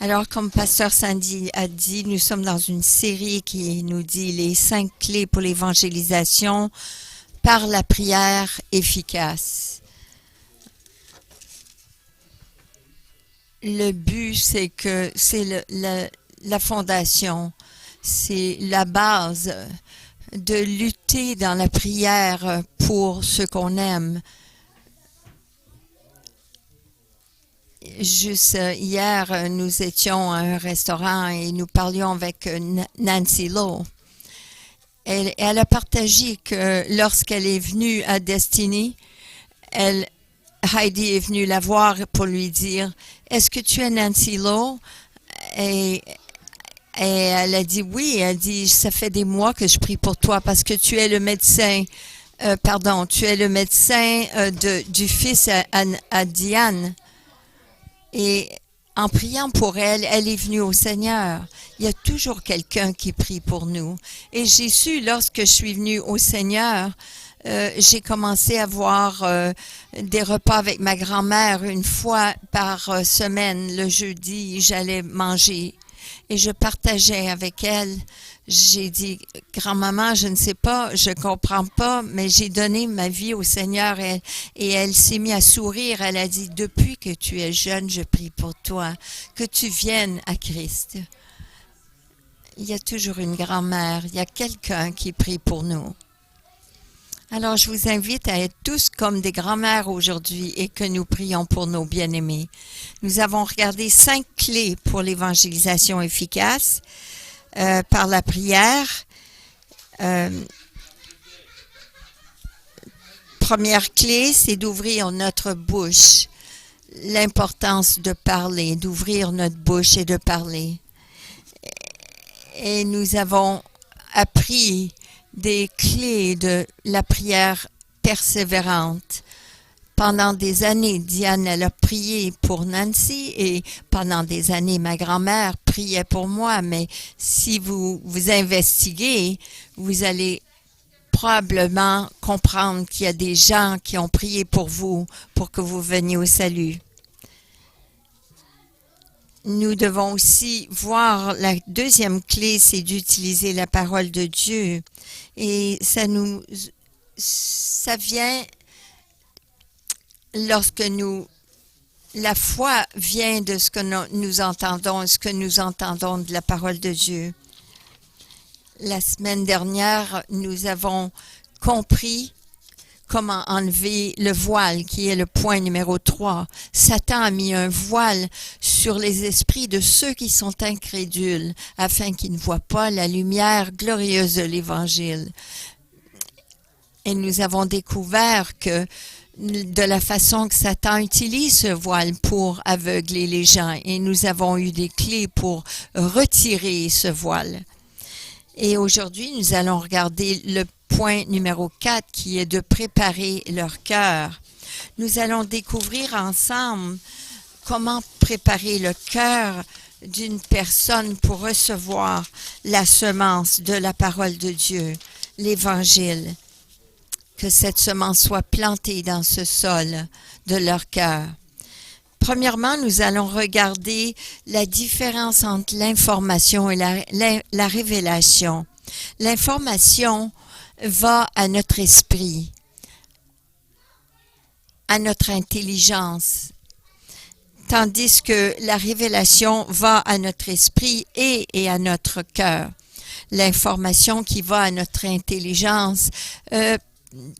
Alors, comme Pasteur Sandy a dit, nous sommes dans une série qui nous dit les 5 clés pour l'évangélisation par la prière efficace. Le but, c'est que c'est la fondation, c'est la base de lutter dans la prière pour ce qu'on aime. Juste hier, nous étions à un restaurant et nous parlions avec Nancy Lowe. Elle a partagé que lorsqu'elle est venue à Destiny, Heidi est venue la voir pour lui dire « Est-ce que tu es Nancy Lowe? » Et elle a dit « Oui. » Elle dit « Ça fait des mois que je prie pour toi parce que tu es le médecin. Tu es le médecin du fils à Diane. » Et en priant pour elle, elle est venue au Seigneur. Il y a toujours quelqu'un qui prie pour nous. Et j'ai su, lorsque je suis venue au Seigneur, j'ai commencé à avoir des repas avec ma grand-mère une fois par semaine. Le jeudi, j'allais manger et je partageais avec elle. J'ai dit, grand-maman, je ne sais pas, je comprends pas, mais j'ai donné ma vie au Seigneur et elle s'est mise à sourire. Elle a dit, depuis que tu es jeune, je prie pour toi, que tu viennes à Christ. Il y a toujours une grand-mère, il y a quelqu'un qui prie pour nous. Alors, je vous invite à être tous comme des grands-mères aujourd'hui et que nous prions pour nos bien-aimés. Nous avons regardé 5 clés pour l'évangélisation efficace par la prière. Première clé, c'est d'ouvrir notre bouche. L'importance de parler, d'ouvrir notre bouche et de parler. Et nous avons appris des clés de la prière persévérante. Pendant des années, Diane, elle a prié pour Nancy et pendant des années, ma grand-mère priait pour moi. Mais si vous investiguez, vous allez probablement comprendre qu'il y a des gens qui ont prié pour vous pour que vous veniez au salut. Nous devons aussi voir la deuxième clé, c'est d'utiliser la parole de Dieu. Et ça vient lorsque la foi vient de ce que nous entendons, ce que nous entendons de la parole de Dieu. La semaine dernière, nous avons compris comment enlever le voile, qui est le point numéro 3. Satan a mis un voile sur les esprits de ceux qui sont incrédules, afin qu'ils ne voient pas la lumière glorieuse de l'Évangile. Et nous avons découvert que de la façon que Satan utilise ce voile pour aveugler les gens, et nous avons eu des clés pour retirer ce voile. Et aujourd'hui, nous allons regarder le point numéro 4 qui est de préparer leur cœur. Nous allons découvrir ensemble comment préparer le cœur d'une personne pour recevoir la semence de la parole de Dieu, l'Évangile. Que cette semence soit plantée dans ce sol de leur cœur. Premièrement, nous allons regarder la différence entre l'information et la révélation. L'information va à notre esprit, à notre intelligence, tandis que la révélation va à notre esprit et à notre cœur. L'information qui va à notre intelligence,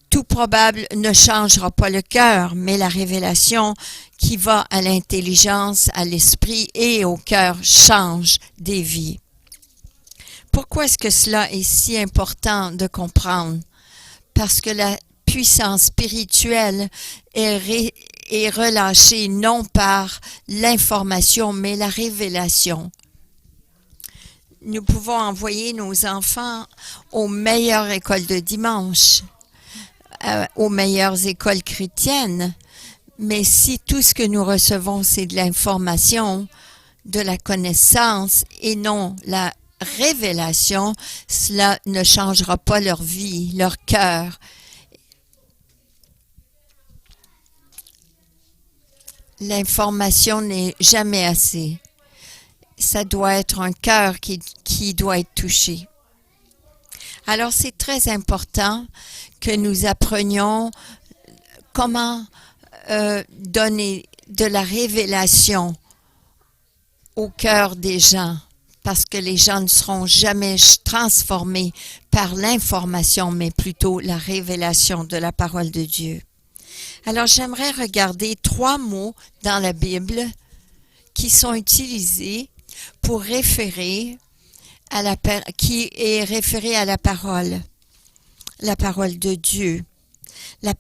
tout probable ne changera pas le cœur, mais la révélation qui va à l'intelligence, à l'esprit et au cœur change des vies. Pourquoi est-ce que cela est si important de comprendre? Parce que la puissance spirituelle est relâchée non par l'information, mais la révélation. Nous pouvons envoyer nos enfants aux meilleures écoles de dimanche, aux meilleures écoles chrétiennes, mais si tout ce que nous recevons, c'est de l'information, de la connaissance et non la révélation, cela ne changera pas leur vie, leur cœur. L'information n'est jamais assez. ça doit être un cœur qui doit être touché. Alors, c'est très important que nous apprenions comment donner de la révélation au cœur des gens, parce que les gens ne seront jamais transformés par l'information, mais plutôt la révélation de la parole de Dieu. Alors, j'aimerais regarder 3 mots dans la Bible qui sont utilisés pour référer qui est référé à la parole de Dieu. Le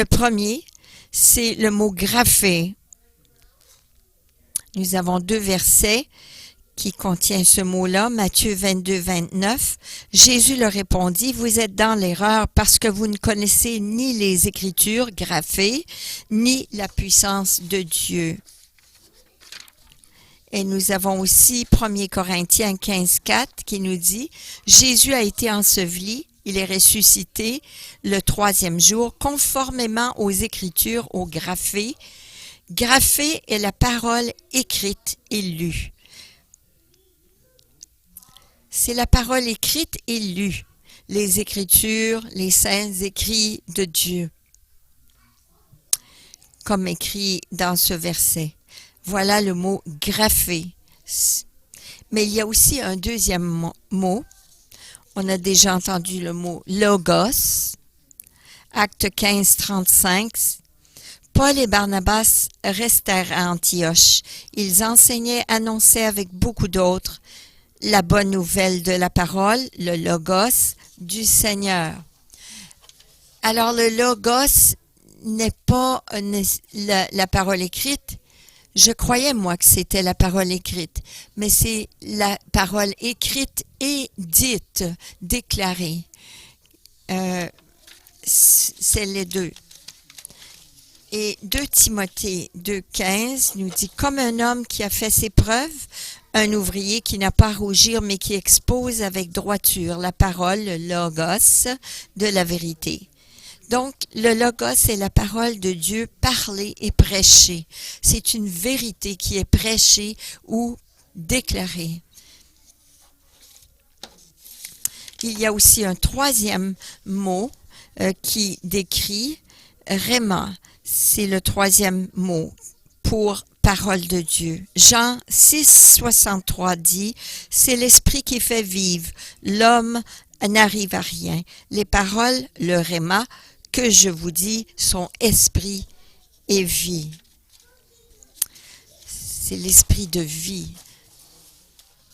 premier, c'est le mot graphé. Nous avons 2 versets qui contiennent ce mot-là, Matthieu 22, 29. Jésus leur répondit, « Vous êtes dans l'erreur parce que vous ne connaissez ni les Écritures graphées, ni la puissance de Dieu. » Et nous avons aussi 1 Corinthiens 15, 4 qui nous dit « Jésus a été enseveli, il est ressuscité le 3e jour, conformément aux Écritures, au graphé. Graphé est la parole écrite et lue. » C'est la parole écrite et lue, les Écritures, les saints écrits de Dieu, comme écrit dans ce verset. Voilà le mot graphé. Mais il y a aussi un deuxième mot. On a déjà entendu le mot logos. Acte 15, 35. Paul et Barnabas restèrent à Antioche. Ils enseignaient, annonçaient avec beaucoup d'autres la bonne nouvelle de la parole, le logos du Seigneur. Alors le logos n'est pas la parole écrite. Je croyais, moi, que c'était la parole écrite, mais c'est la parole écrite et dite, déclarée. C'est les deux. Et 2 Timothée 2,15 nous dit « Comme un homme qui a fait ses preuves, un ouvrier qui n'a pas à rougir, mais qui expose avec droiture la parole, le logos, de la vérité. » Donc, le logos est la parole de Dieu parlée et prêchée. C'est une vérité qui est prêchée ou déclarée. Il y a aussi un 3e mot qui décrit Réma. C'est le 3e mot pour parole de Dieu. Jean 6, 63 dit « C'est l'esprit qui fait vivre. L'homme n'arrive à rien. Les paroles, le Réma, que je vous dis, sont esprit et vie. » C'est l'esprit de vie.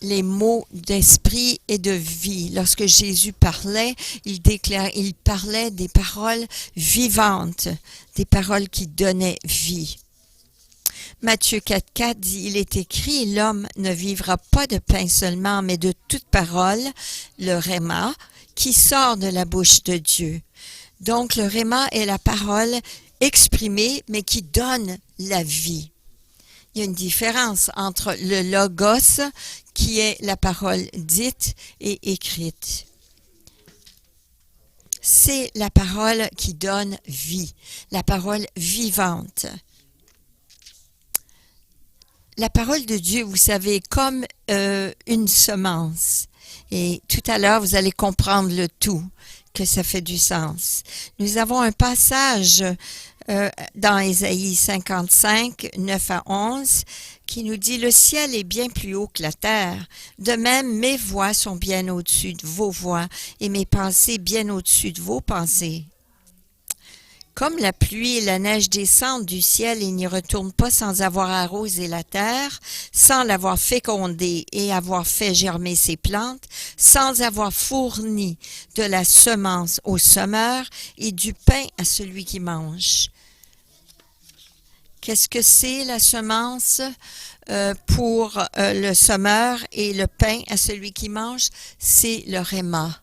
Les mots d'esprit et de vie. Lorsque Jésus parlait, il parlait des paroles vivantes, des paroles qui donnaient vie. Matthieu 4, 4 dit, « Il est écrit, l'homme ne vivra pas de pain seulement, mais de toute parole, le Réma, qui sort de la bouche de Dieu. » Donc, le Réma est la parole exprimée, mais qui donne la vie. Il y a une différence entre le logos, qui est la parole dite et écrite. C'est la parole qui donne vie, la parole vivante. La parole de Dieu, vous savez, comme une semence. Et tout à l'heure, vous allez comprendre le tout, que ça fait du sens. Nous avons un passage dans Ésaïe 55, 9 à 11, qui nous dit « Le ciel est bien plus haut que la terre. De même, mes voix sont bien au-dessus de vos voix et mes pensées bien au-dessus de vos pensées. Comme la pluie et la neige descendent du ciel et n'y retournent pas sans avoir arrosé la terre, sans l'avoir fécondée et avoir fait germer ses plantes, sans avoir fourni de la semence au semeur et du pain à celui qui mange. » Qu'est-ce que c'est la semence pour le semeur et le pain à celui qui mange? C'est le Réma.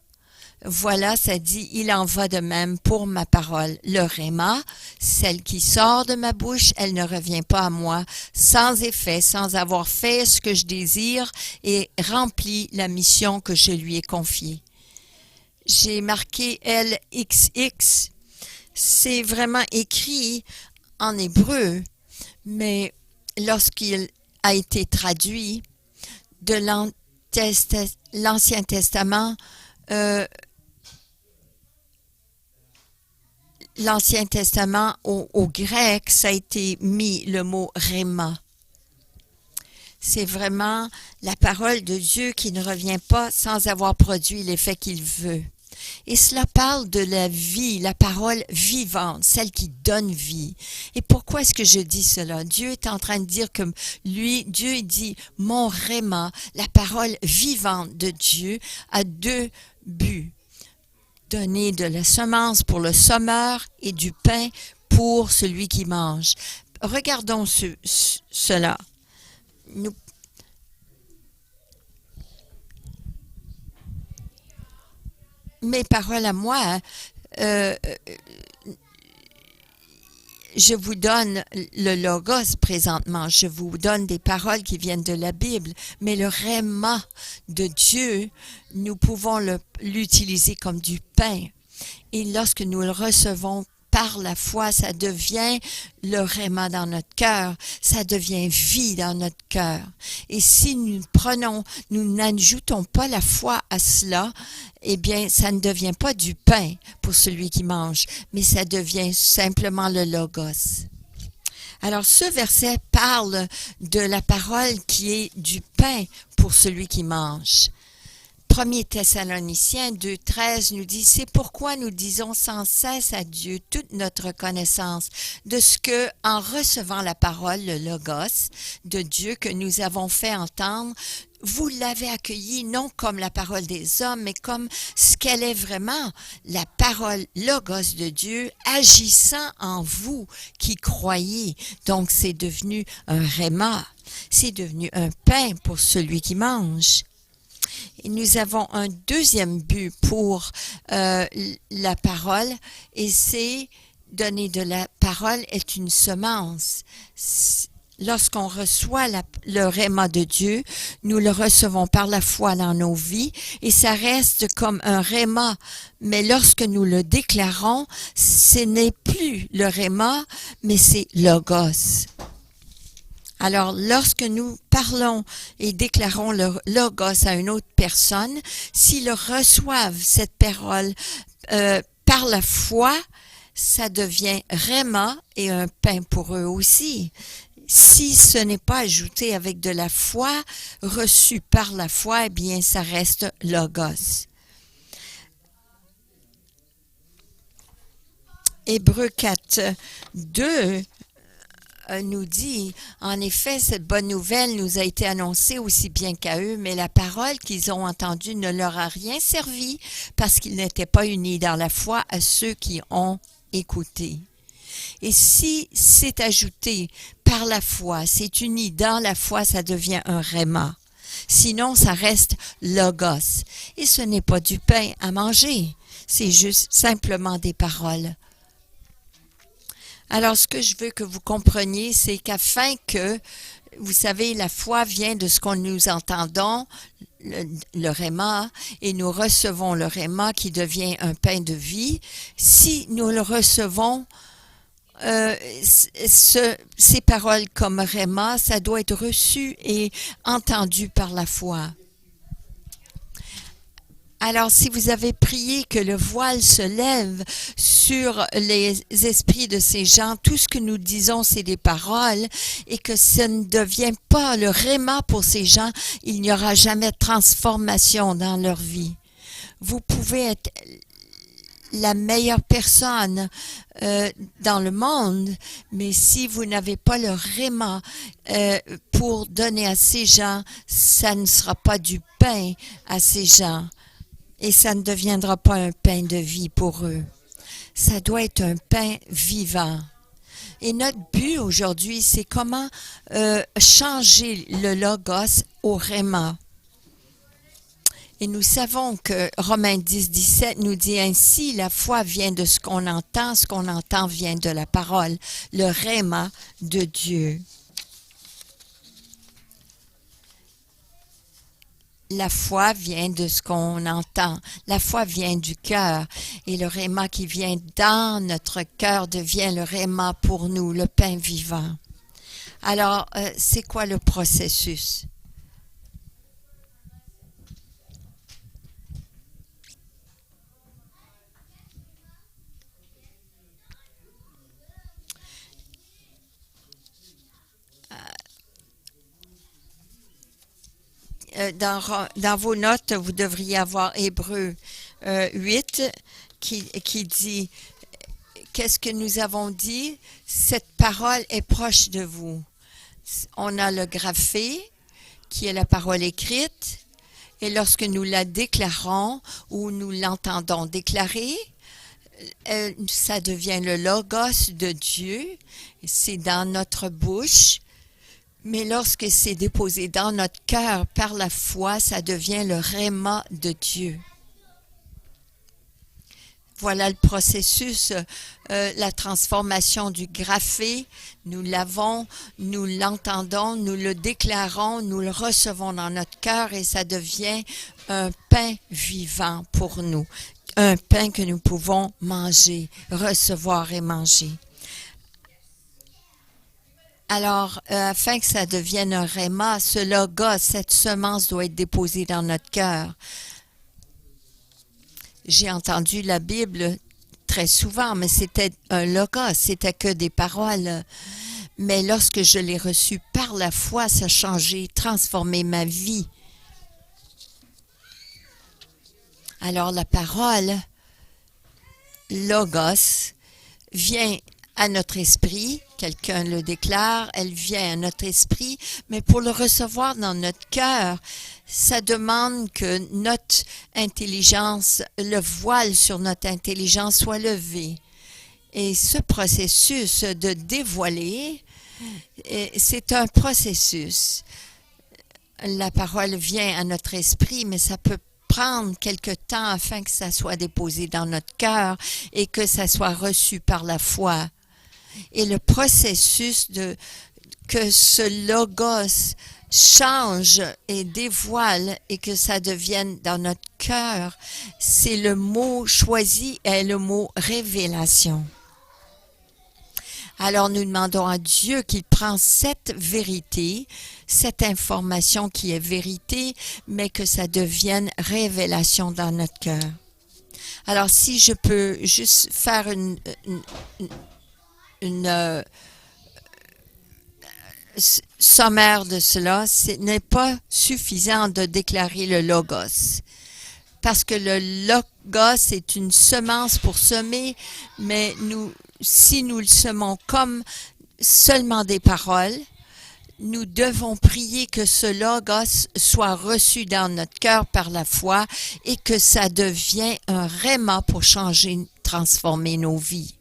Voilà, ça dit, il en va de même pour ma parole. Le Réma, celle qui sort de ma bouche, elle ne revient pas à moi, sans effet, sans avoir fait ce que je désire et rempli la mission que je lui ai confiée. J'ai marqué LXX. C'est vraiment écrit en hébreu, mais lorsqu'il a été traduit, de l'Ancien Testament, l'Ancien Testament au grec, ça a été mis le mot réma. C'est vraiment la parole de Dieu qui ne revient pas sans avoir produit l'effet qu'il veut. Et cela parle de la vie, la parole vivante, celle qui donne vie. Et pourquoi est-ce que je dis cela? Dieu est en train de dire que Dieu dit, mon réma, la parole vivante de Dieu a deux buts. Donner de la semence pour le semeur et du pain pour celui qui mange. Regardons cela. Mes paroles à moi, je vous donne le logos présentement, je vous donne des paroles qui viennent de la Bible, mais le réma de Dieu, nous pouvons l'utiliser comme du pain. Et lorsque nous le recevons par la foi, ça devient le réma dans notre cœur, ça devient vie dans notre cœur. Et si nous n'ajoutons pas la foi à cela, eh bien, ça ne devient pas du pain pour celui qui mange, mais ça devient simplement le logos. Alors, ce verset parle de la parole qui est du pain pour celui qui mange. 1 Thessaloniciens 2,13 nous dit, c'est pourquoi nous disons sans cesse à Dieu toute notre connaissance de ce que, en recevant la parole, le logos de Dieu que nous avons fait entendre, vous l'avez accueilli non comme la parole des hommes, mais comme ce qu'elle est vraiment, la parole logos de Dieu agissant en vous qui croyez. Donc, c'est devenu un réma, c'est devenu un pain pour celui qui mange. Et nous avons un deuxième but pour la parole, et c'est donner de la parole est une semence. Lorsqu'on reçoit le réma de Dieu, nous le recevons par la foi dans nos vies et ça reste comme un réma. Mais lorsque nous le déclarons, ce n'est plus le réma, mais c'est logos. Alors, lorsque nous parlons et déclarons le logos à une autre personne, s'ils reçoivent cette parole par la foi, ça devient réma et un pain pour eux aussi. Si ce n'est pas ajouté avec de la foi, reçu par la foi, eh bien, ça reste logos. Hébreux 4, 2 nous dit, en effet, cette bonne nouvelle nous a été annoncée aussi bien qu'à eux, mais la parole qu'ils ont entendue ne leur a rien servi parce qu'ils n'étaient pas unis dans la foi à ceux qui ont écouté. Et si c'est ajouté par la foi, c'est uni dans la foi, ça devient un réma. Sinon, ça reste logos. Et ce n'est pas du pain à manger, c'est juste simplement des paroles. Alors, ce que je veux que vous compreniez, c'est qu'afin que, vous savez, la foi vient de ce qu'on nous entendons, le réma, et nous recevons le réma qui devient un pain de vie. Si nous le recevons, ces paroles comme réma, ça doit être reçu et entendu par la foi. Alors, si vous avez prié que le voile se lève sur les esprits de ces gens, tout ce que nous disons, c'est des paroles, et que ça ne devient pas le réma pour ces gens, il n'y aura jamais de transformation dans leur vie. Vous pouvez être la meilleure personne dans le monde, mais si vous n'avez pas le réma pour donner à ces gens, ça ne sera pas du pain à ces gens. Et ça ne deviendra pas un pain de vie pour eux. Ça doit être un pain vivant. Et notre but aujourd'hui, c'est comment changer le logos au réma. Et nous savons que Romains 10, 17 nous dit ainsi, la foi vient de ce qu'on entend vient de la parole, le réma de Dieu. La foi vient de ce qu'on entend. La foi vient du cœur. Et le réma qui vient dans notre cœur devient le réma pour nous, le pain vivant. Alors, c'est quoi le processus? dans vos notes, vous devriez avoir Hébreux 8 qui dit, qu'est-ce que nous avons dit? Cette parole est proche de vous. On a le graphé, qui est la parole écrite, et lorsque nous la déclarons ou nous l'entendons déclarer, ça devient le logos de Dieu, c'est dans notre bouche, mais lorsque c'est déposé dans notre cœur par la foi, ça devient le réma de Dieu. Voilà le processus, la transformation du graphé. Nous l'avons, nous l'entendons, nous le déclarons, nous le recevons dans notre cœur et ça devient un pain vivant pour nous. Un pain que nous pouvons manger, recevoir et manger. Alors, afin que ça devienne un réma, ce logos, cette semence doit être déposée dans notre cœur. J'ai entendu la Bible très souvent, mais c'était un logos, c'était que des paroles. Mais lorsque je l'ai reçu par la foi, ça a changé, transformé ma vie. Alors la parole, logos, vient à notre esprit, quelqu'un le déclare, elle vient à notre esprit, mais pour le recevoir dans notre cœur, ça demande que notre intelligence, le voile sur notre intelligence soit levé. Et ce processus de dévoiler, c'est un processus. La parole vient à notre esprit, mais ça peut prendre quelque temps afin que ça soit déposé dans notre cœur et que ça soit reçu par la foi. Et le processus que ce logos change et dévoile et que ça devienne dans notre cœur, c'est le mot choisi et le mot révélation. Alors nous demandons à Dieu qu'il prend cette vérité, cette information qui est vérité, mais que ça devienne révélation dans notre cœur. Alors si je peux juste faire une sommaire de cela, ce n'est pas suffisant de déclarer le logos. Parce que le logos est une semence pour semer, mais si nous le semons comme seulement des paroles, nous devons prier que ce logos soit reçu dans notre cœur par la foi et que ça devienne un réma pour changer, transformer nos vies.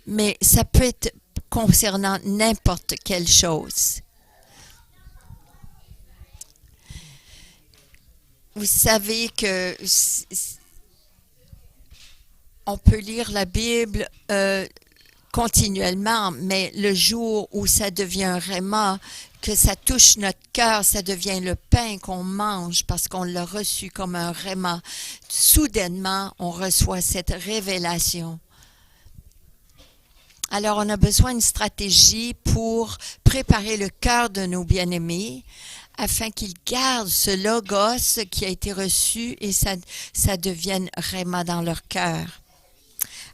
Mais ça peut être concernant n'importe quelle chose. Vous savez que on peut lire la Bible continuellement, mais le jour où ça devient un réma, que ça touche notre cœur, ça devient le pain qu'on mange parce qu'on l'a reçu comme un réma. Soudainement, on reçoit cette révélation. Alors, on a besoin d'une stratégie pour préparer le cœur de nos bien-aimés afin qu'ils gardent ce logos qui a été reçu et ça devienne réma dans leur cœur.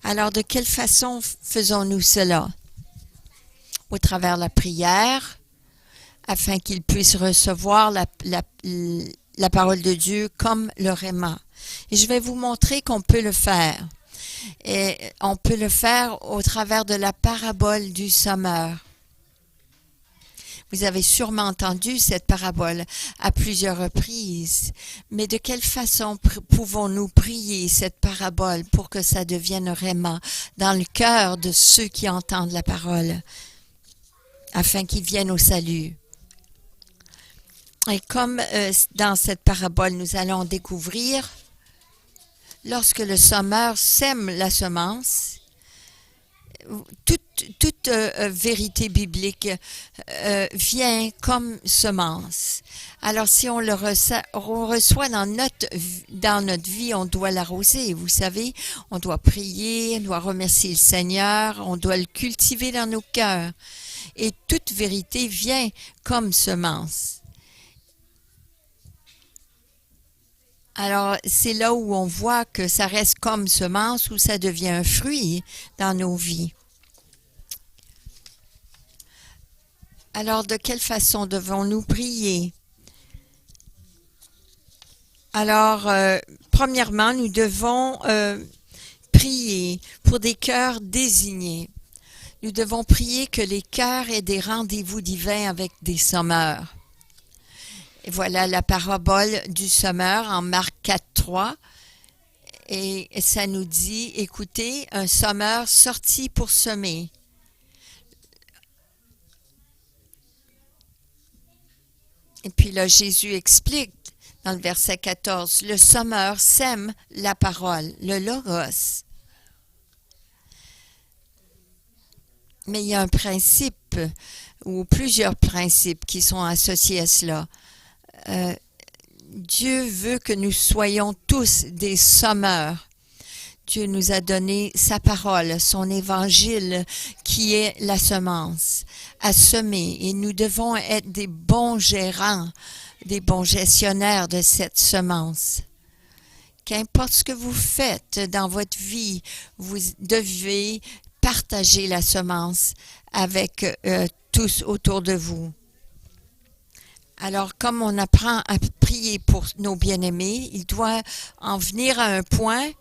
Alors, de quelle façon faisons-nous cela? Au travers de la prière, afin qu'ils puissent recevoir la parole de Dieu comme le réma. Et je vais vous montrer qu'on peut le faire. Et on peut le faire au travers de la parabole du semeur. Vous avez sûrement entendu cette parabole à plusieurs reprises. Mais de quelle façon pouvons-nous prier cette parabole pour que ça devienne un réma dans le cœur de ceux qui entendent la parole, afin qu'ils viennent au salut? Et comme dans cette parabole, nous allons découvrir, lorsque le semeur sème la semence, toute vérité biblique vient comme semence. Alors, si on le reçoit dans notre vie, on doit l'arroser. Vous savez, on doit prier, on doit remercier le Seigneur, on doit le cultiver dans nos cœurs. Et toute vérité vient comme semence. Alors, c'est là où on voit que ça reste comme semence ou ça devient un fruit dans nos vies. Alors, de quelle façon devons-nous prier? Alors, premièrement, nous devons prier pour des cœurs désignés. Nous devons prier que les cœurs aient des rendez-vous divins avec des sommeurs. Et voilà la parabole du sommeur en Marc 4:3. Et ça nous dit, écoutez, un sommeur sortit pour semer. Et puis là, Jésus explique dans le verset 14, le sommeur sème la parole, le logos. Mais il y a un principe ou plusieurs principes qui sont associés à cela. Dieu veut que nous soyons tous des sommeurs. Dieu nous a donné sa parole, son évangile qui est la semence à semer. Et nous devons être des bons gérants, des bons gestionnaires de cette semence. Qu'importe ce que vous faites dans votre vie, vous devez partager la semence avec tous autour de vous. Alors, comme on apprend à prier pour nos bien-aimés, il doit en venir à un point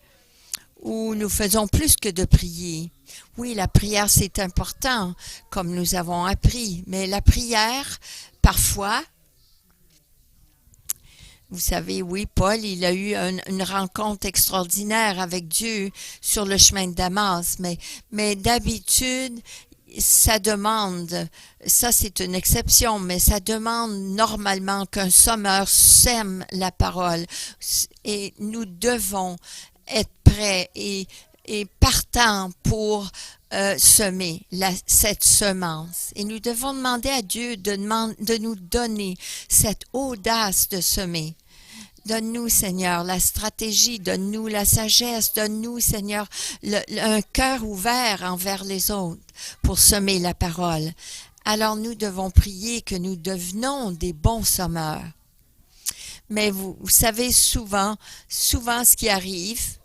où nous faisons plus que de prier. Oui, la prière, c'est important, comme nous avons appris, mais la prière, parfois, vous savez, oui, Paul, il a eu une rencontre extraordinaire avec Dieu sur le chemin de Damas, mais d'habitude, ça demande, ça c'est une exception, mais ça demande normalement qu'un sommeur sème la parole. Et nous devons être prêts et partants pour semer cette semence. Et nous devons demander à Dieu de nous donner cette audace de semer. Donne-nous, Seigneur, la stratégie, donne-nous la sagesse, donne-nous, Seigneur, un cœur ouvert envers les autres pour semer la parole. Alors nous devons prier que nous devenons des bons sommeurs. Mais vous savez, souvent ce qui arrive,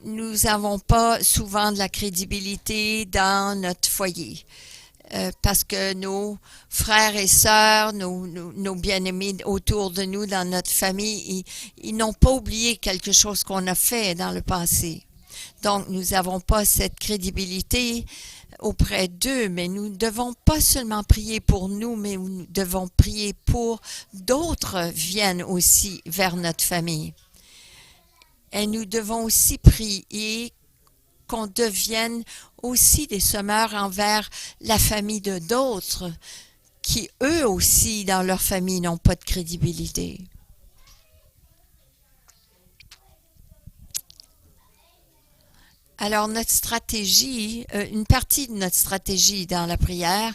nous n'avons pas souvent de la crédibilité dans notre foyer. Parce que nos frères et sœurs, nos bien-aimés autour de nous, dans notre famille, ils n'ont pas oublié quelque chose qu'on a fait dans le passé. Donc, nous n'avons pas cette crédibilité auprès d'eux, mais nous ne devons pas seulement prier pour nous, mais nous devons prier pour d'autres viennent aussi vers notre famille. Et nous devons aussi prier qu'on devienne aussi des sommeurs envers la famille de d'autres qui, eux aussi, dans leur famille, n'ont pas de crédibilité. Alors, notre stratégie, une partie de notre stratégie dans la prière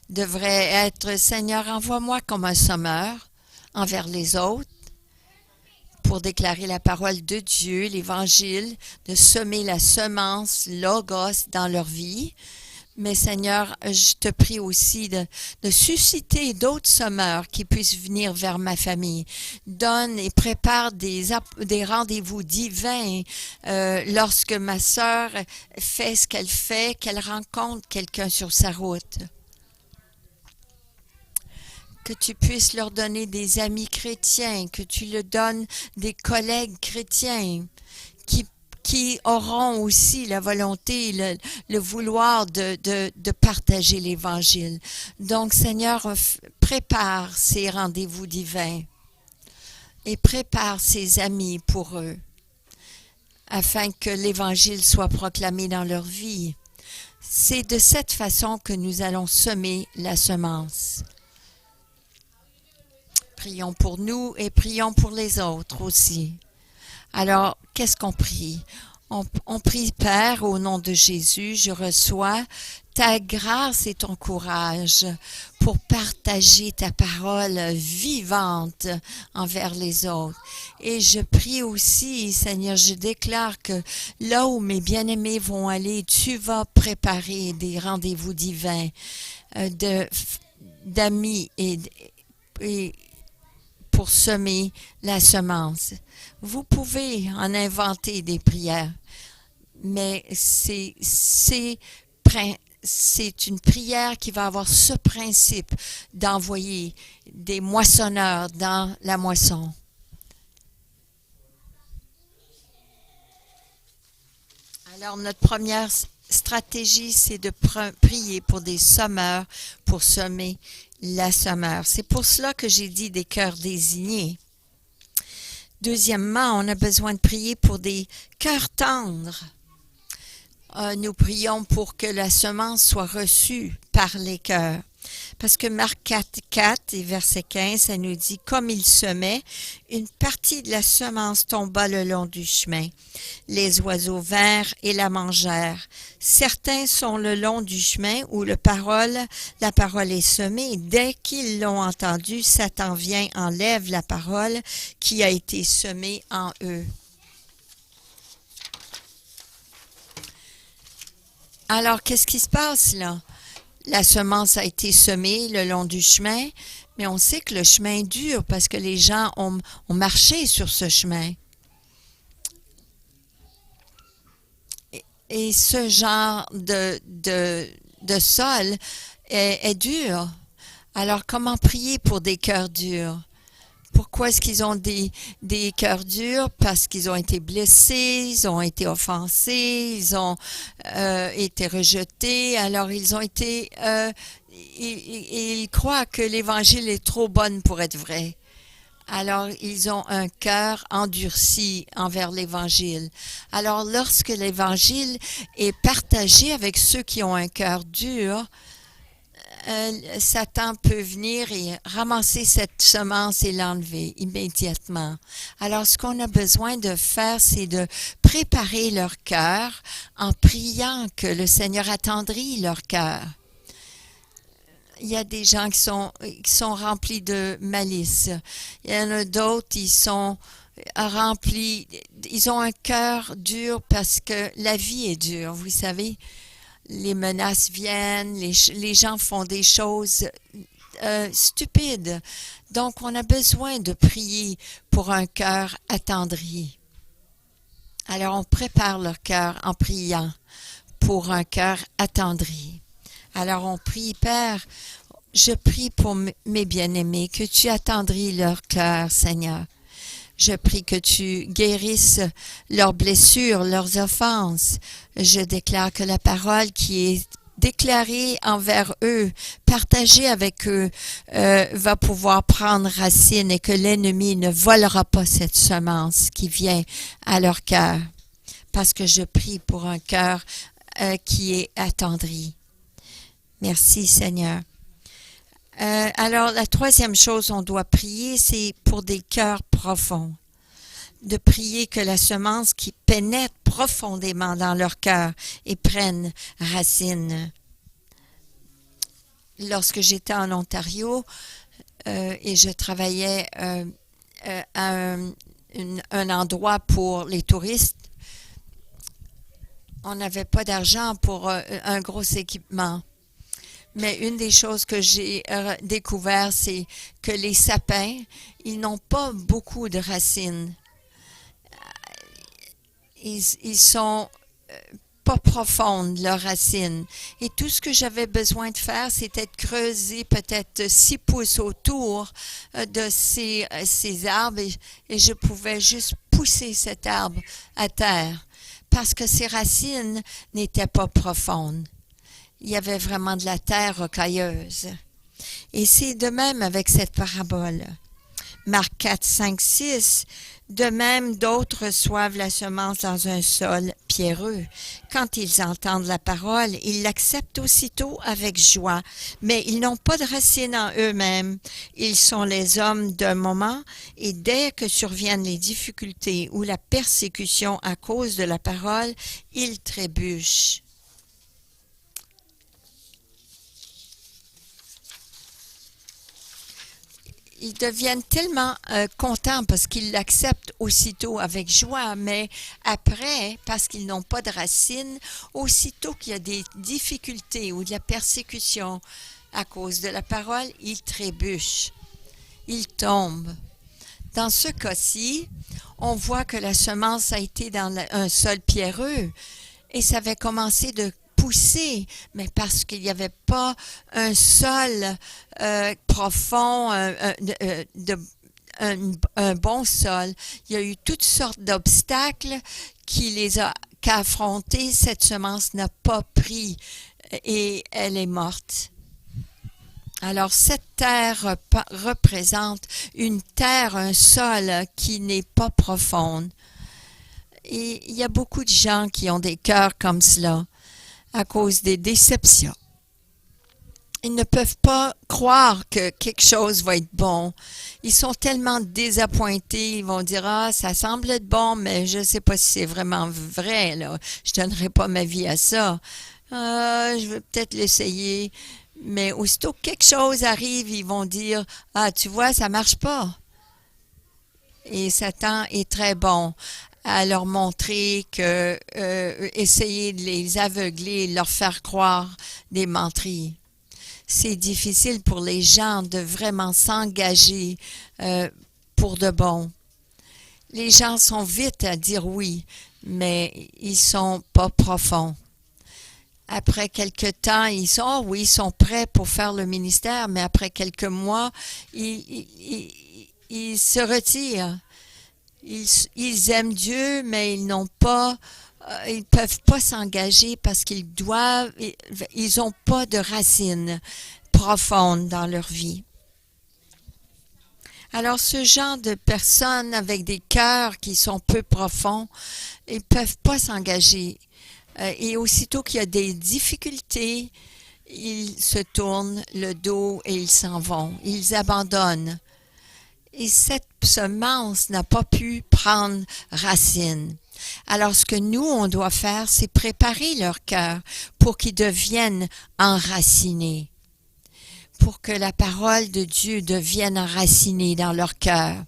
devrait être « Seigneur, envoie-moi comme un sommeur envers les autres, pour déclarer la parole de Dieu, l'Évangile, de semer la semence, logos dans leur vie. Mais Seigneur, je te prie aussi de susciter d'autres sommeurs qui puissent venir vers ma famille. Donne et prépare des rendez-vous divins lorsque ma sœur fait ce qu'elle fait, qu'elle rencontre quelqu'un sur sa route. Que tu puisses leur donner des amis chrétiens, que tu leur donnes des collègues chrétiens qui auront aussi la volonté, le vouloir de partager l'Évangile. Donc, Seigneur, prépare ces rendez-vous divins et prépare ces amis pour eux, afin que l'Évangile soit proclamé dans leur vie. C'est de cette façon que nous allons semer la semence. Prions pour nous et prions pour les autres aussi. Alors, qu'est-ce qu'on prie? On prie, Père, au nom de Jésus, je reçois ta grâce et ton courage pour partager ta parole vivante envers les autres. Et je prie aussi, Seigneur, je déclare que là où mes bien-aimés vont aller, tu vas préparer des rendez-vous divins d'amis et pour semer la semence. Vous pouvez en inventer des prières, mais c'est une prière qui va avoir ce principe d'envoyer des moissonneurs dans la moisson. Alors, notre première stratégie, c'est de prier pour des semeurs pour semer la semeur. C'est pour cela que j'ai dit des cœurs désignés. Deuxièmement, on a besoin de prier pour des cœurs tendres. Nous prions pour que la semence soit reçue par les cœurs. Parce que Marc 4 et verset 15, ça nous dit « Comme il semait, une partie de la semence tomba le long du chemin. Les oiseaux vinrent et la mangèrent. Certains sont le long du chemin où la parole est semée. Dès qu'ils l'ont entendue, Satan vient, enlève la parole qui a été semée en eux. » Alors, qu'est-ce qui se passe là? La semence a été semée le long du chemin, mais on sait que le chemin est dur parce que les gens ont marché sur ce chemin. Et ce genre de sol est dur. Alors, comment prier pour des cœurs durs? Pourquoi est-ce qu'ils ont des cœurs durs? Parce qu'ils ont été blessés, ils ont été offensés, ils ont été rejetés. Alors, ils ont été... ils croient que l'Évangile est trop bonne pour être vrai. Alors, ils ont un cœur endurci envers l'Évangile. Alors, lorsque l'Évangile est partagé avec ceux qui ont un cœur dur, Satan peut venir et ramasser cette semence et l'enlever immédiatement. Alors, ce qu'on a besoin de faire, c'est de préparer leur cœur en priant que le Seigneur attendrit leur cœur. Il y a des gens qui sont remplis de malice. Il y en a d'autres, ils sont remplis, ils ont un cœur dur parce que la vie est dure, vous savez. Les menaces viennent, les gens font des choses stupides. Donc, on a besoin de prier pour un cœur attendri. Alors, on prépare leur cœur en priant pour un cœur attendri. Alors, on prie, Père, je prie pour mes bien-aimés, que tu attendris leur cœur, Seigneur. Je prie que tu guérisses leurs blessures, leurs offenses. Je déclare que la parole qui est déclarée envers eux, partagée avec eux, va pouvoir prendre racine et que l'ennemi ne volera pas cette semence qui vient à leur cœur. Parce que je prie pour un cœur qui est attendri. Merci, Seigneur. Alors, la troisième chose on doit prier, c'est pour des cœurs profonds. De prier que la semence qui pénètre profondément dans leur cœur et prenne racine. Lorsque j'étais en Ontario et je travaillais à un endroit pour les touristes, on n'avait pas d'argent pour un gros équipement. Mais une des choses que j'ai découvert, c'est que les sapins, ils n'ont pas beaucoup de racines. Ils sont pas profondes, leurs racines. Et tout ce que j'avais besoin de faire, c'était de creuser peut-être 6 pouces autour de ces arbres et je pouvais juste pousser cet arbre à terre parce que ses racines n'étaient pas profondes. Il y avait vraiment de la terre rocailleuse. Et c'est de même avec cette parabole. Marc 4, 5, 6. De même, d'autres reçoivent la semence dans un sol pierreux. Quand ils entendent la parole, ils l'acceptent aussitôt avec joie, mais ils n'ont pas de racines en eux-mêmes. Ils sont les hommes d'un moment, et dès que surviennent les difficultés ou la persécution à cause de la parole, ils trébuchent. Ils deviennent tellement contents parce qu'ils l'acceptent aussitôt avec joie, mais après, parce qu'ils n'ont pas de racines, aussitôt qu'il y a des difficultés ou de la persécution à cause de la parole, ils trébuchent, ils tombent. Dans ce cas-ci, on voit que la semence a été dans un sol pierreux et ça avait commencé de pousser, mais parce qu'il n'y avait pas un sol profond, un bon sol. Il y a eu toutes sortes d'obstacles qui qu'a affronté, cette semence n'a pas pris et elle est morte. Alors, cette terre représente une terre, un sol qui n'est pas profonde. Et il y a beaucoup de gens qui ont des cœurs comme cela à cause des déceptions. Ils ne peuvent pas croire que quelque chose va être bon. Ils sont tellement désappointés, ils vont dire « Ah, ça semble être bon, mais je ne sais pas si c'est vraiment vrai, là. Je ne donnerai pas ma vie à ça. Je vais peut-être l'essayer. » Mais aussitôt que quelque chose arrive, ils vont dire « Ah, tu vois, ça ne marche pas. » Et Satan est très bon à leur montrer que essayer de les aveugler, leur faire croire des menteries. C'est difficile pour les gens de vraiment s'engager pour de bon. Les gens sont vite à dire oui, mais ils sont pas profonds. Après quelque temps, ils sont prêts pour faire le ministère, mais après quelques mois, ils se retirent. Ils aiment Dieu, mais ils peuvent pas s'engager parce ils ont pas de racines profondes dans leur vie. Alors, ce genre de personnes avec des cœurs qui sont peu profonds, ils peuvent pas s'engager. Et aussitôt qu'il y a des difficultés, ils se tournent le dos et ils s'en vont. Ils abandonnent. Et cette semence n'a pas pu prendre racine. Alors, ce que nous, on doit faire, c'est préparer leur cœur pour qu'ils deviennent enracinés, pour que la parole de Dieu devienne enracinée dans leur cœur.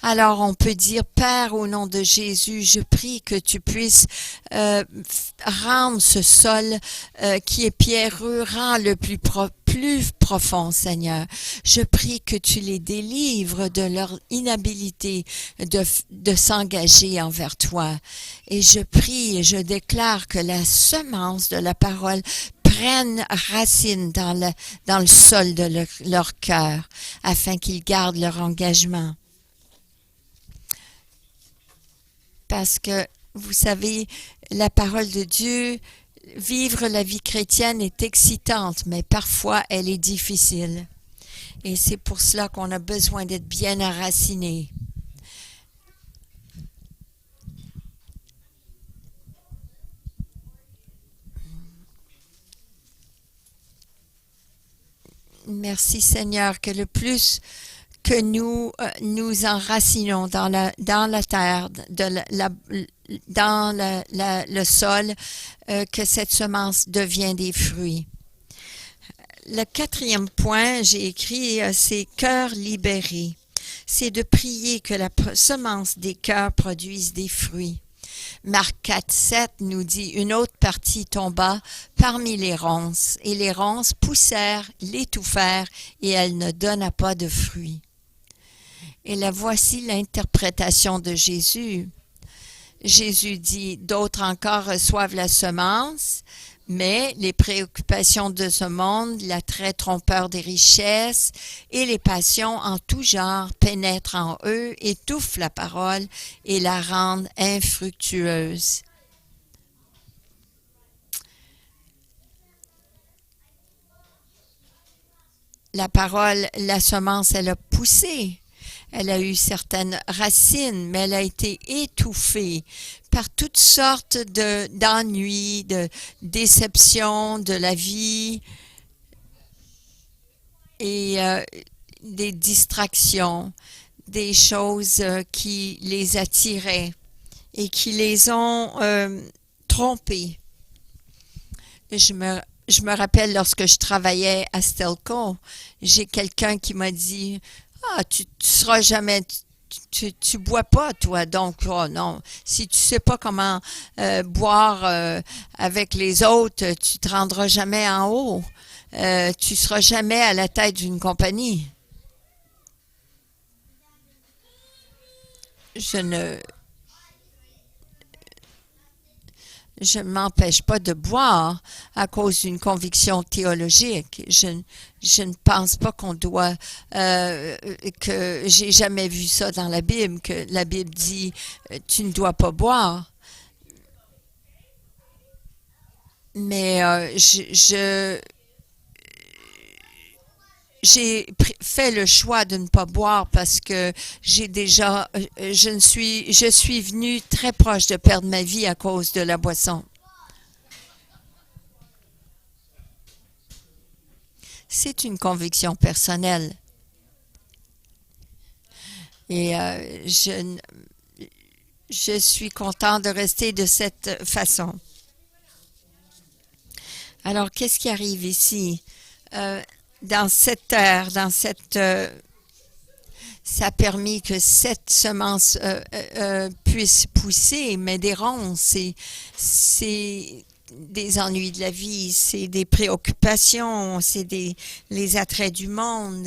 Alors, on peut dire, Père, au nom de Jésus, je prie que tu puisses rendre ce sol qui est pierreux, rend le plus profond, Seigneur. Je prie que tu les délivres de leur inhabilité de s'engager envers toi. Et je prie et je déclare que la semence de la parole prenne racine dans le sol de leur cœur, afin qu'ils gardent leur engagement. Parce que, vous savez, la parole de Dieu, vivre la vie chrétienne est excitante, mais parfois elle est difficile. Et c'est pour cela qu'on a besoin d'être bien enraciné. Merci Seigneur, que le plus que nous nous enracinons dans la terre, dans le sol, que cette semence devient des fruits. Le 4e point, j'ai écrit, c'est cœur libéré. C'est de prier que la semence des cœurs produise des fruits. Marc 4:7 nous dit, une autre partie tomba parmi les ronces, et les ronces poussèrent, l'étouffèrent, et elle ne donna pas de fruits. Et là, voici l'interprétation de Jésus. Jésus dit, d'autres encore reçoivent la semence, mais les préoccupations de ce monde, l'attrait trompeur des richesses et les passions en tout genre pénètrent en eux, étouffent la parole et la rendent infructueuse. La parole, la semence, elle a poussé. Elle a eu certaines racines, mais elle a été étouffée par toutes sortes d'ennuis, de déceptions de la vie et des distractions, des choses qui les attiraient et qui les ont trompés. Je me rappelle lorsque je travaillais à Stelco, j'ai quelqu'un qui m'a dit « Ah, tu seras jamais, tu bois pas, toi, donc, oh non, si tu sais pas comment boire avec les autres, tu te rendras jamais en haut. Tu seras jamais à la tête d'une compagnie. » Je ne m'empêche pas de boire à cause d'une conviction théologique. Je ne pense pas qu'on doit, que j'ai jamais vu ça dans la Bible, que la Bible dit tu ne dois pas boire. Mais j'ai fait le choix de ne pas boire parce que je suis venue très proche de perdre ma vie à cause de la boisson. C'est une conviction personnelle. Et je suis content de rester de cette façon. Alors, qu'est-ce qui arrive ici? Dans cette terre, ça a permis que cette semence puisse pousser, mais des ronces, c'est des ennuis de la vie, c'est des préoccupations, c'est les attraits du monde,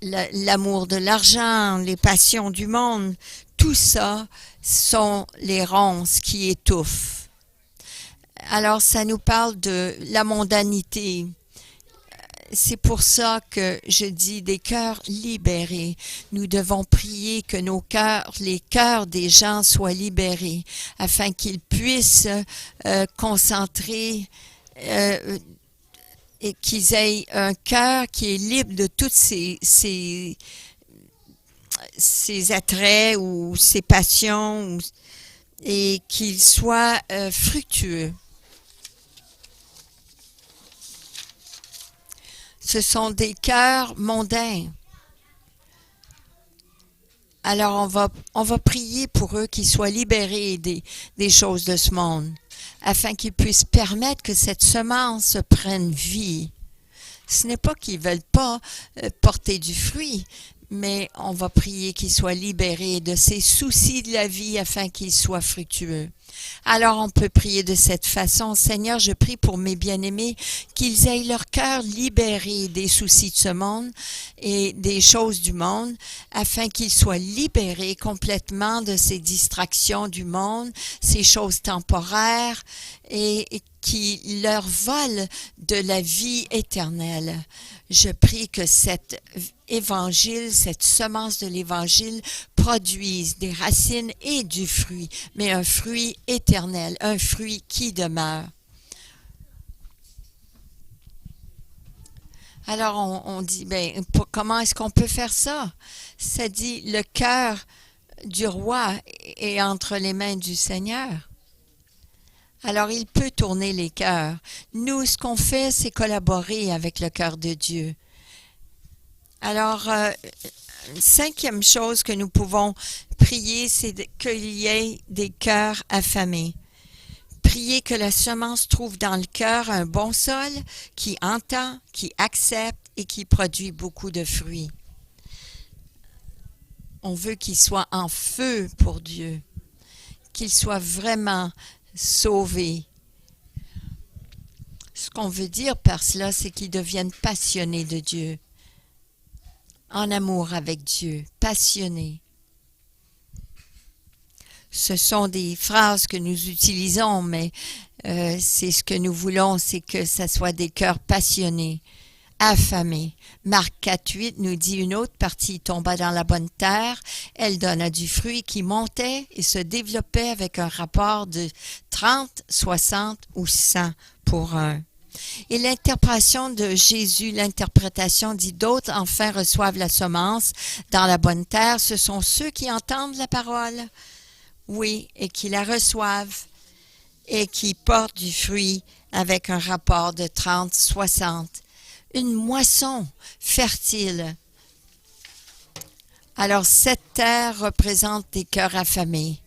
l'amour de l'argent, les passions du monde. Tout ça sont les ronces qui étouffent. Alors, ça nous parle de la mondanité. C'est pour ça que je dis des cœurs libérés. Nous devons prier que les cœurs des gens soient libérés afin qu'ils puissent concentrer et qu'ils aient un cœur qui est libre de toutes ces attraits ou ces passions et qu'ils soient fructueux. Ce sont des cœurs mondains. Alors, on va prier pour eux qu'ils soient libérés des choses de ce monde, afin qu'ils puissent permettre que cette semence prenne vie. Ce n'est pas qu'ils ne veulent pas porter du fruit, mais on va prier qu'ils soient libérés de ces soucis de la vie afin qu'ils soient fructueux. Alors on peut prier de cette façon. Seigneur, je prie pour mes bien-aimés qu'ils aient leur cœur libéré des soucis de ce monde et des choses du monde afin qu'ils soient libérés complètement de ces distractions du monde, ces choses temporaires et qui leur volent de la vie éternelle. Je prie que cet évangile, cette semence de l'évangile produise des racines et du fruit, mais un fruit éternel, un fruit qui demeure. Alors on dit, comment est-ce qu'on peut faire ça? Ça dit, le cœur du roi est entre les mains du Seigneur. Alors, il peut tourner les cœurs. Nous, ce qu'on fait, c'est collaborer avec le cœur de Dieu. Alors, cinquième chose que nous pouvons prier, c'est qu'il y ait des cœurs affamés. Prier que la semence trouve dans le cœur un bon sol qui entend, qui accepte et qui produit beaucoup de fruits. On veut qu'il soit en feu pour Dieu, qu'il soit vraiment sauvé. Ce qu'on veut dire par cela, c'est qu'ils deviennent passionnés de Dieu, en amour avec Dieu, passionnés. Ce sont des phrases que nous utilisons, mais c'est ce que nous voulons, c'est que ce soit des cœurs passionnés, affamés. Marc 4:8 nous dit une autre partie tomba dans la bonne terre, elle donna du fruit qui montait et se développait avec un rapport de 30, 60 ou 100 pour un. Et l'interprétation de Jésus, l'interprétation dit d'autres enfin reçoivent la semence dans la bonne terre, ce sont ceux qui entendent la parole, oui, et qui la reçoivent et qui portent du fruit avec un rapport de 30, 60. Une moisson fertile. Alors, cette terre représente des cœurs affamés,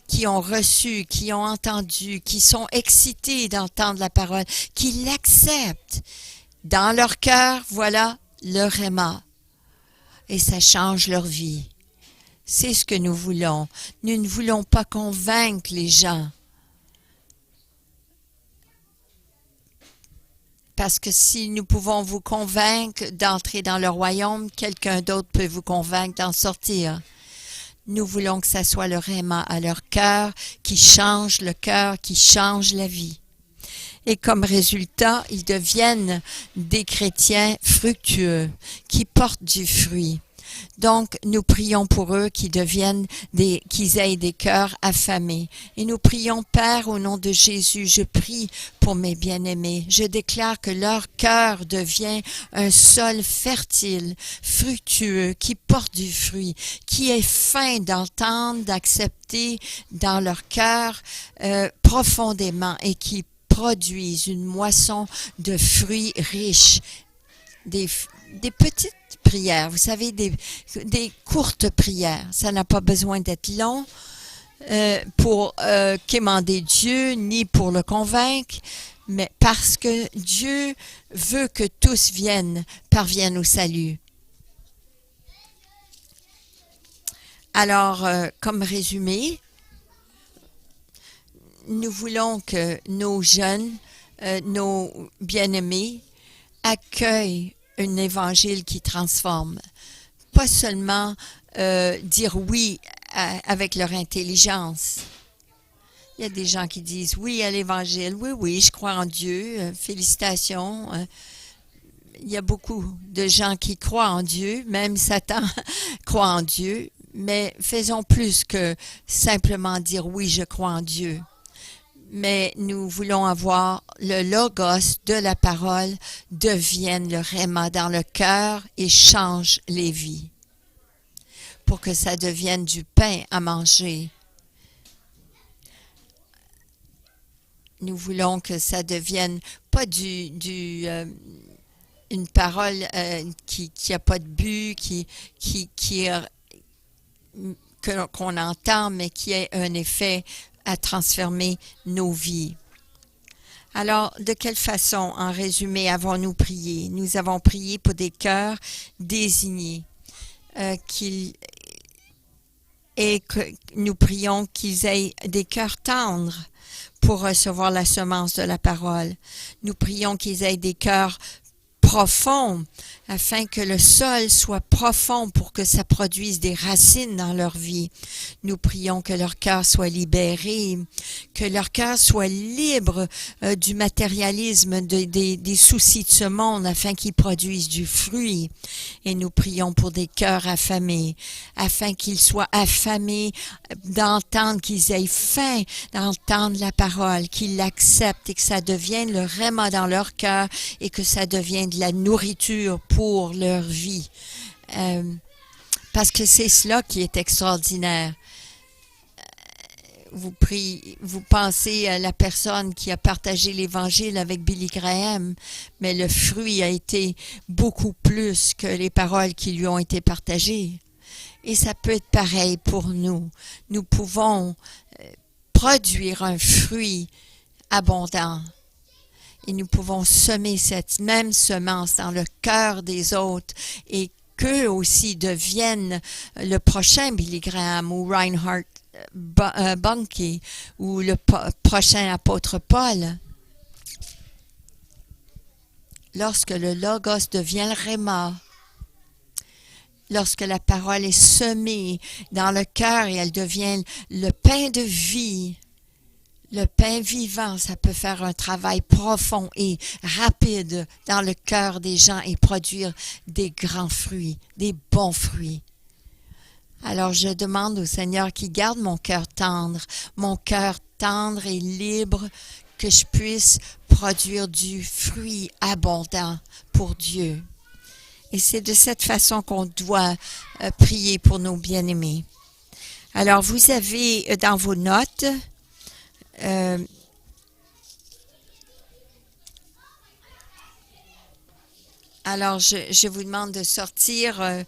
qui ont reçu, qui ont entendu, qui sont excités d'entendre la parole, qui l'acceptent. Dans leur cœur, voilà le réma. Et ça change leur vie. C'est ce que nous voulons. Nous ne voulons pas convaincre les gens. Parce que si nous pouvons vous convaincre d'entrer dans le royaume, quelqu'un d'autre peut vous convaincre d'en sortir. Nous voulons que ça soit le réma à leur cœur, qui change le cœur, qui change la vie. Et comme résultat, ils deviennent des chrétiens fructueux, qui portent du fruit. Donc, nous prions pour eux qu'ils aient des cœurs affamés. Et nous prions, Père, au nom de Jésus, je prie pour mes bien-aimés. Je déclare que leur cœur devient un sol fertile, fructueux, qui porte du fruit, qui est faim d'entendre, d'accepter dans leur cœur profondément et qui produisent une moisson de fruits riches, des petites prières, vous savez, des courtes prières. Ça n'a pas besoin d'être long pour quémander Dieu, ni pour le convaincre, mais parce que Dieu veut que tous parviennent au salut. Alors, comme résumé, nous voulons que nos jeunes, nos bien-aimés, accueillent un évangile qui transforme. Pas seulement dire oui avec leur intelligence. Il y a des gens qui disent oui à l'évangile. Oui, je crois en Dieu. Félicitations. Il y a beaucoup de gens qui croient en Dieu. Même Satan croit en Dieu. Mais faisons plus que simplement dire oui, je crois en Dieu. Mais nous voulons avoir le logos de la parole devienne le réma dans le cœur et change les vies pour que ça devienne du pain à manger. Nous voulons que ça devienne pas une parole qui a pas de but, qu'on entend, mais qui a un effet à transformer nos vies. Alors, de quelle façon, en résumé, avons-nous prié? Nous avons prié pour des cœurs désignés, et que nous prions qu'ils aient des cœurs tendres pour recevoir la semence de la parole. Nous prions qu'ils aient des cœurs profonds, afin que le sol soit profond pour que ça produise des racines dans leur vie. Nous prions que leur cœur soit libéré, que leur cœur soit libre du matérialisme, des soucis de ce monde, afin qu'ils produisent du fruit. Et nous prions pour des cœurs affamés, afin qu'ils soient affamés d'entendre, qu'ils aient faim d'entendre la parole, qu'ils l'acceptent et que ça devienne le réma dans leur cœur et que ça devienne de la nourriture pour leur vie. Parce que c'est cela qui est extraordinaire. Vous pensez à la personne qui a partagé l'Évangile avec Billy Graham, mais le fruit a été beaucoup plus que les paroles qui lui ont été partagées. Et ça peut être pareil pour nous. Nous pouvons produire un fruit abondant. Et nous pouvons semer cette même semence dans le cœur des autres et qu'eux aussi deviennent le prochain Billy Graham ou Reinhard Bonnke ou le prochain apôtre Paul. Lorsque le Logos devient le Réma, lorsque la parole est semée dans le cœur et elle devient le pain de vie, le pain vivant, ça peut faire un travail profond et rapide dans le cœur des gens et produire des grands fruits, des bons fruits. Alors je demande au Seigneur qu'il garde mon cœur tendre et libre, que je puisse produire du fruit abondant pour Dieu. Et c'est de cette façon qu'on doit prier pour nos bien-aimés. Alors vous avez dans vos notes alors, je vous demande de sortir.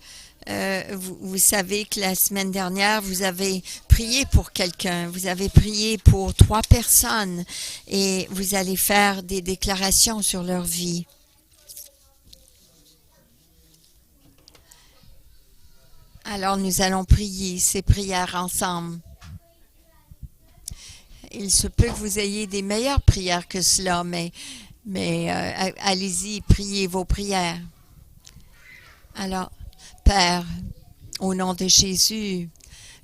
Vous savez que la semaine dernière, vous avez prié pour quelqu'un. Vous avez prié pour 3 personnes et vous allez faire des déclarations sur leur vie. Alors, nous allons prier ces prières ensemble. Il se peut que vous ayez des meilleures prières que cela, mais allez-y, priez vos prières. Alors, Père, au nom de Jésus,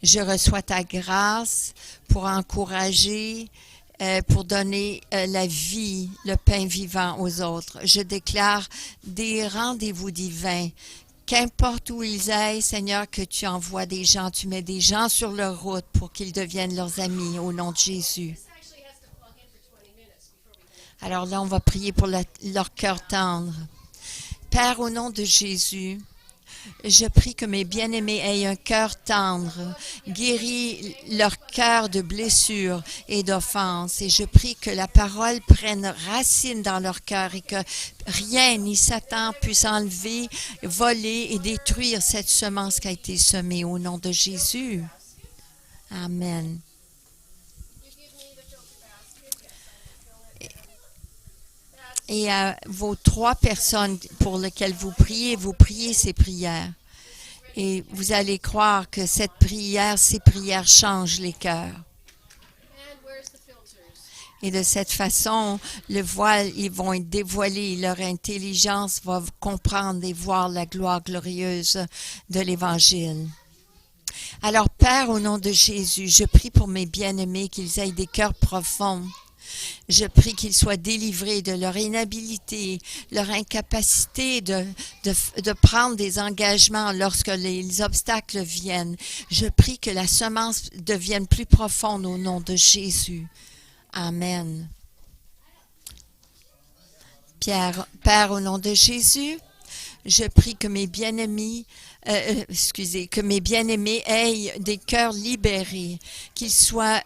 je reçois ta grâce pour encourager, pour donner la vie, le pain vivant aux autres. Je déclare des rendez-vous divins Qu'importe où ils aillent, Seigneur, que tu envoies des gens, tu mets des gens sur leur route pour qu'ils deviennent leurs amis au nom de Jésus. Alors là, on va prier pour leur cœur tendre. Père, au nom de Jésus, je prie que mes bien-aimés aient un cœur tendre, guéris leur cœur de blessures et d'offenses. Et je prie que la parole prenne racine dans leur cœur et que rien ni Satan puisse enlever, voler et détruire cette semence qui a été semée au nom de Jésus. Amen. Et à vos 3 personnes pour lesquelles vous priez ces prières. Et vous allez croire que ces prières changent les cœurs. Et de cette façon, le voile, ils vont être dévoilés, leur intelligence va comprendre et voir la gloire glorieuse de l'Évangile. Alors, Père, au nom de Jésus, je prie pour mes bien-aimés qu'ils aient des cœurs profonds. Je prie qu'ils soient délivrés de leur inhabilité, leur incapacité de prendre des engagements lorsque les obstacles viennent. Je prie que la semence devienne plus profonde au nom de Jésus. Amen. Père, au nom de Jésus, je prie que mes bien-aimés aient des cœurs libérés, qu'ils soient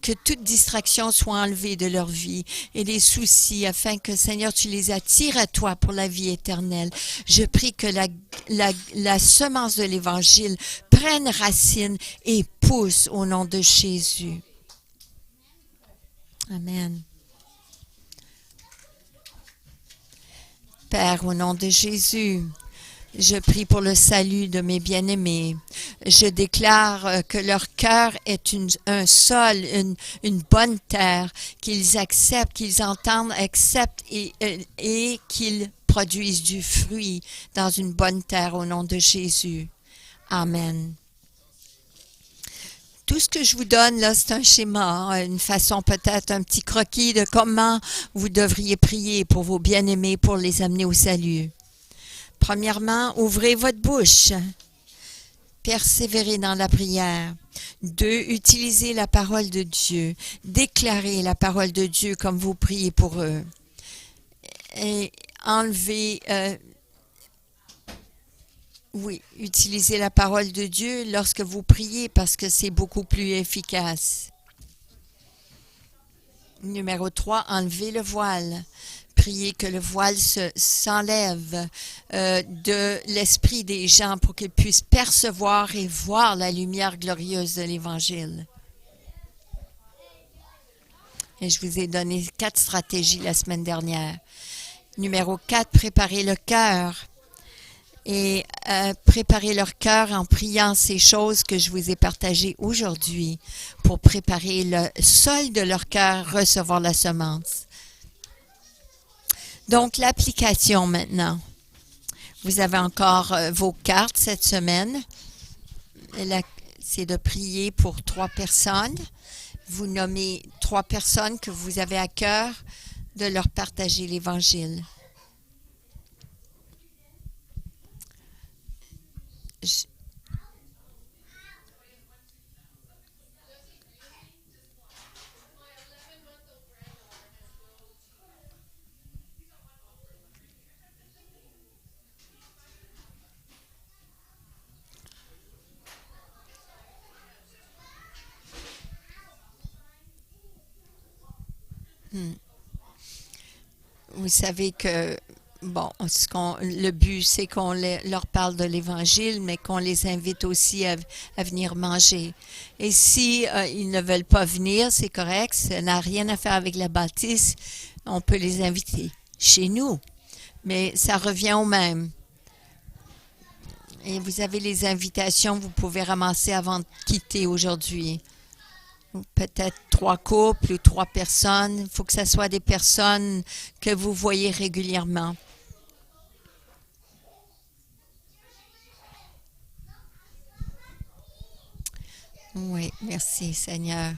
que toute distraction soit enlevée de leur vie et les soucis, afin que, Seigneur, tu les attires à toi pour la vie éternelle. Je prie que la semence de l'Évangile prenne racine et pousse au nom de Jésus. Amen. Père, au nom de Jésus, je prie pour le salut de mes bien-aimés. Je déclare que leur cœur est un sol, une bonne terre, qu'ils acceptent, qu'ils entendent, acceptent et qu'ils produisent du fruit dans une bonne terre au nom de Jésus. Amen. Tout ce que je vous donne là, c'est un schéma, une façon peut-être, un petit croquis de comment vous devriez prier pour vos bien-aimés pour les amener au salut. Premièrement, ouvrez votre bouche. Persévérez dans la prière. 2, utilisez la parole de Dieu. Déclarez la parole de Dieu comme vous priez pour eux. Et enlevez, utilisez la parole de Dieu lorsque vous priez parce que c'est beaucoup plus efficace. Numéro 3, enlevez le voile. Priez que le voile s'enlève de l'esprit des gens pour qu'ils puissent percevoir et voir la lumière glorieuse de l'Évangile. Et je vous ai donné 4 stratégies la semaine dernière. Numéro 4, préparez le cœur. Et préparez leur cœur en priant ces choses que je vous ai partagées aujourd'hui pour préparer le sol de leur cœur, recevoir la semence. Donc, l'application maintenant. Vous avez encore vos cartes cette semaine. C'est de prier pour 3 personnes. Vous nommez 3 personnes que vous avez à cœur de leur partager l'Évangile. Vous savez que, le but, c'est qu'on leur parle de l'Évangile, mais qu'on les invite aussi à venir manger. Et si ils ne veulent pas venir, c'est correct, ça n'a rien à faire avec la bâtisse, on peut les inviter chez nous. Mais ça revient au même. Et vous avez les invitations, vous pouvez ramasser avant de quitter aujourd'hui. Peut-être 3 couples ou 3 personnes. Il faut que ce soit des personnes que vous voyez régulièrement. Oui, merci Seigneur.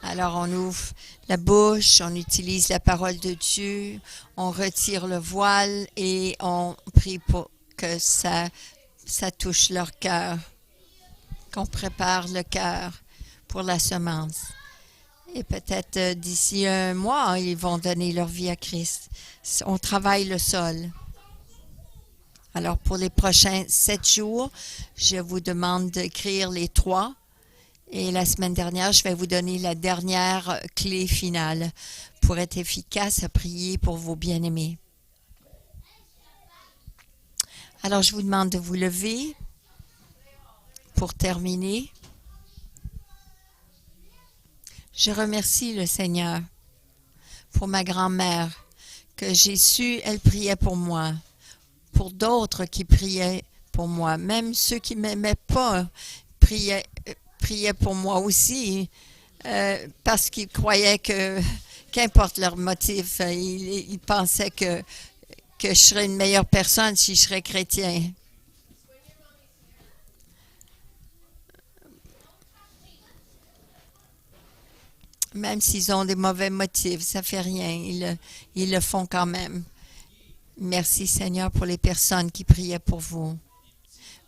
Alors, on ouvre la bouche, on utilise la parole de Dieu, on retire le voile et on prie pour que ça touche leur cœur, qu'on prépare le cœur pour la semence. Et peut-être d'ici un mois, ils vont donner leur vie à Christ. On travaille le sol. Alors, pour les prochains 7 jours, je vous demande d'écrire les 3. Et la semaine dernière, je vais vous donner la dernière clé finale pour être efficace à prier pour vos bien-aimés. Alors, je vous demande de vous lever pour terminer. Je remercie le Seigneur pour ma grand-mère, que j'ai su, elle priait pour moi, pour d'autres qui priaient pour moi, même ceux qui ne m'aimaient pas priaient pour moi aussi, parce qu'ils croyaient que, qu'importe leur motif, ils pensaient que je serais une meilleure personne si je serais chrétien. Même s'ils ont des mauvais motifs, ça fait rien. Ils le font quand même. Merci Seigneur pour les personnes qui priaient pour vous.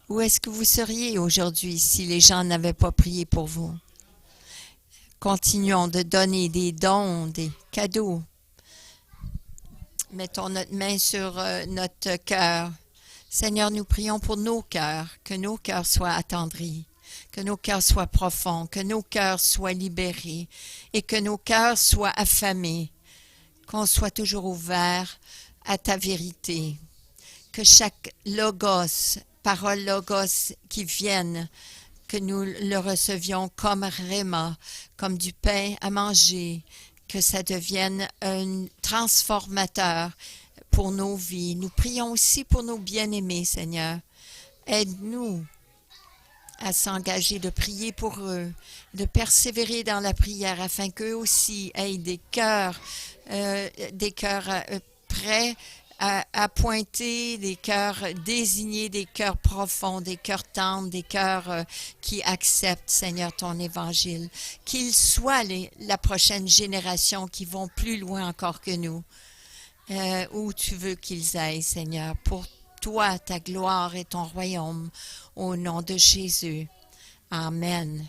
Où est-ce que vous seriez aujourd'hui si les gens n'avaient pas prié pour vous? Continuons de donner des dons, des cadeaux. Mettons notre main sur notre cœur. Seigneur, nous prions pour nos cœurs, que nos cœurs soient attendris, que nos cœurs soient profonds, que nos cœurs soient libérés et que nos cœurs soient affamés, qu'on soit toujours ouverts à ta vérité, que chaque logos, parole logos qui vienne, que nous le recevions comme réma, comme du pain à manger, que ça devienne un transformateur pour nos vies. Nous prions aussi pour nos bien-aimés, Seigneur. Aide-nous à s'engager de prier pour eux, de persévérer dans la prière afin qu'eux aussi aient des cœurs prêts à pointer, des cœurs désignés, des cœurs profonds, des cœurs tendres, des cœurs qui acceptent, Seigneur, ton évangile. Qu'ils soient la prochaine génération qui vont plus loin encore que nous, où tu veux qu'ils aillent, Seigneur, pour toi, ta gloire et ton royaume, au nom de Jésus. Amen.